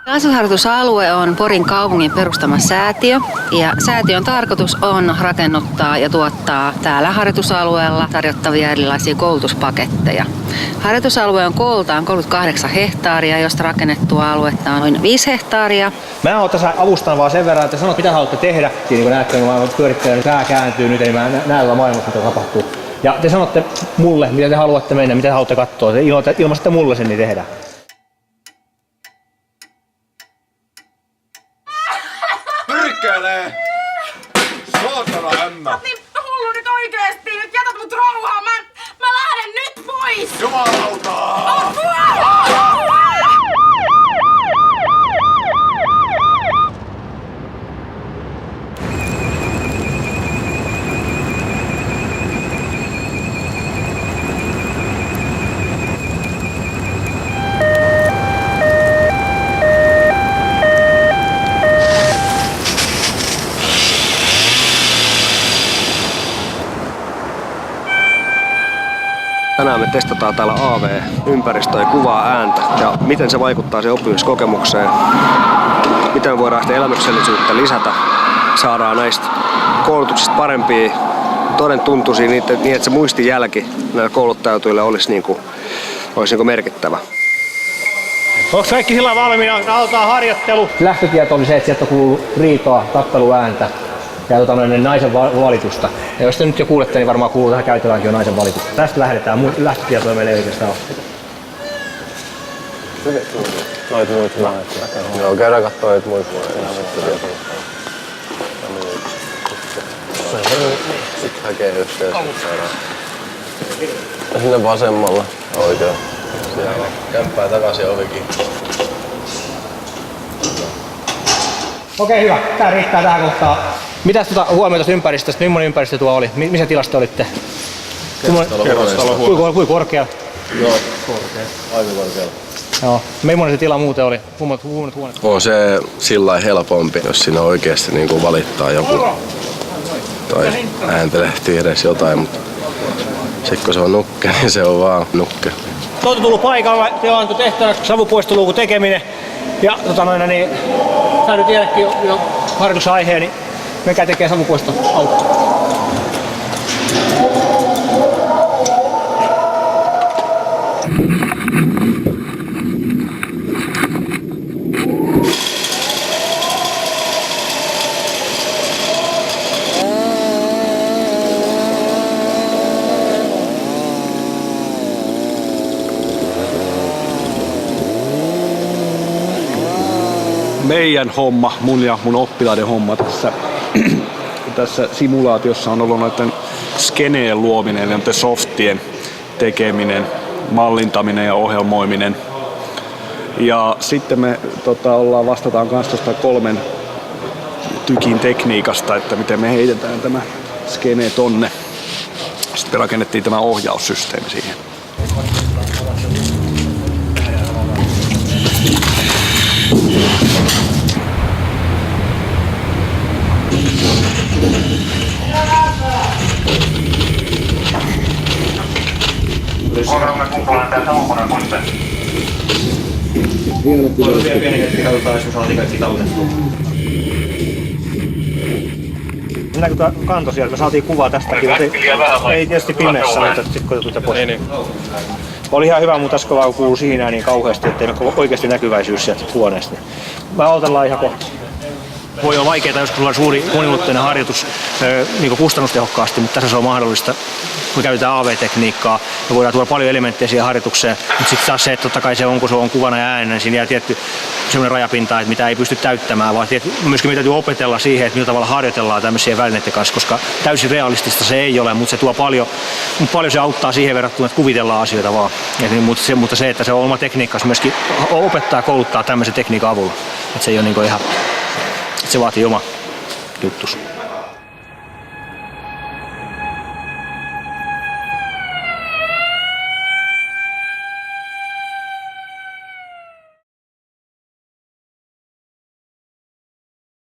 Kaasuharjoitusalue on Porin kaupungin perustama säätiö ja säätiön tarkoitus on rakennuttaa ja tuottaa täällä harjoitusalueella tarjottavia erilaisia koulutuspaketteja. Harjoitusalue on kooltaan 38 hehtaaria, josta rakennettua aluetta on noin 5 hehtaaria. Mä oon tässä avustan vaan sen verran, että sanot mitä haluatte tehdä. Niin kuin näette, kun mä pyörittelen, pää kääntyy nyt, eli mä näen maailmassa mitä tapahtuu. Ja te sanotte mulle, mitä te haluatte mennä, mitä te haluatte katsoa. Te ilmaisitte mulle sen, niin tehdään. Pyrkkäilee! Saatana ämmä! Sä oot niin hullu nyt oikeesti! Nyt jätät mut rauhaan! Mä lähden nyt pois! Jumalauta! Tänään me testataan täällä AV-ympäristöä ja kuvaa ääntä ja miten se vaikuttaa siihen oppimiskokemukseen. Miten me voidaan sitä elämyksellisyyttä lisätä. Saadaan näistä koulutuksista parempia todentuntuisia niin, että se muistijälki näillä kouluttautujille olisi merkittävä. Onko kaikki sillä valmiina? Aloitetaan harjoittelu. Lähtötieto oli se, että sieltä kuuluu riitoa, tappeluääntä ja naisen valitusta. Ja jos te nyt jo kuulette, niin varmaan kuuluu tähän käytetäänkin jo naisen valitusta. Tästä lähdetään. Lähtötietoja meillä ei oikeastaan ole. Noit muut naiset. Joo, käydään kattoo noit muut lähtötietoja. Sitten hakee yhteyttä. Ja sinne vasemmalla oikein. Siellä on kämppää takaisin ovikin. Okei, hyvä. Tää riittää tähän kohtaan. Mitäs huomioita tuosta ympäristöstä? Millainen ympäristö tuo oli? Missä tilasta olitte? Kuinka korkealla? Joo, korkealla. Aika korkealla. Joo. Millainen se tila muuten oli? On se sillä helpompi, jos siinä oikeasti niin valittaa joku tai ääntelehtii edes jotain, mutta sitten kun se on nukke, niin se on vaan nukke. Te olette tullut paikalle, teillä on tehtävä savupuistoluukun tekeminen ja sä nyt tiedäkin jo harjoitusaiheen, niin menkää tekee savupuisto auto. Meidän homma, mun ja mun oppilaiden homma tässä simulaatiossa on ollut noiden skeneen luominen ja softien tekeminen, mallintaminen ja ohjelmoiminen. Ja sitten me vastataan myös tuosta 3 tykin tekniikasta, että miten me heitetään tämä skene tonne. Sitten me rakennettiin tämä ohjaussysteemi siihen. Olemme kumppalan tää savukoneen muista. Voisi vielä pieni hetki katsotaan, jos me saatiin kaikki tallettua. Mennäänkö tuo kanto sieltä? Me saatiin kuvaa tästäkin, mutta ei tietysti pimeässä, mutta sitten koetutaan pois. Oli ihan hyvä, mutta äsken vaan kuului siinä niin kauheasti, ettei ole oikeasti näkyväisyys sieltä huoneesta. Me aloitellaan ihan kohta. Voi olla vaikeaa joskus olla suuri moniulotteinen harjoitus niin kustannustehokkaasti, mutta tässä se on mahdollista. Me käytetään AV-tekniikkaa ja voidaan tuoda paljon elementtejä siihen harjoitukseen. Mutta sitten taas se, että totta kai se on, kun se on kuvana ja äänenä, niin siinä jää tietty sellainen rajapinta, että mitä ei pysty täyttämään, vaan myöskin me täytyy opetella siihen, että millä tavalla harjoitellaan tämmöisiä välineiden kanssa, koska täysin realistista se ei ole, mutta se tuo paljon se auttaa siihen verrattuna, että kuvitellaan asioita vaan. Mutta se, että se on oma tekniikka, myöskin opettaa ja kouluttaa tämmöisen tekniikan avulla. Että se ei ole niin ihan, että se vaatii oma juttus.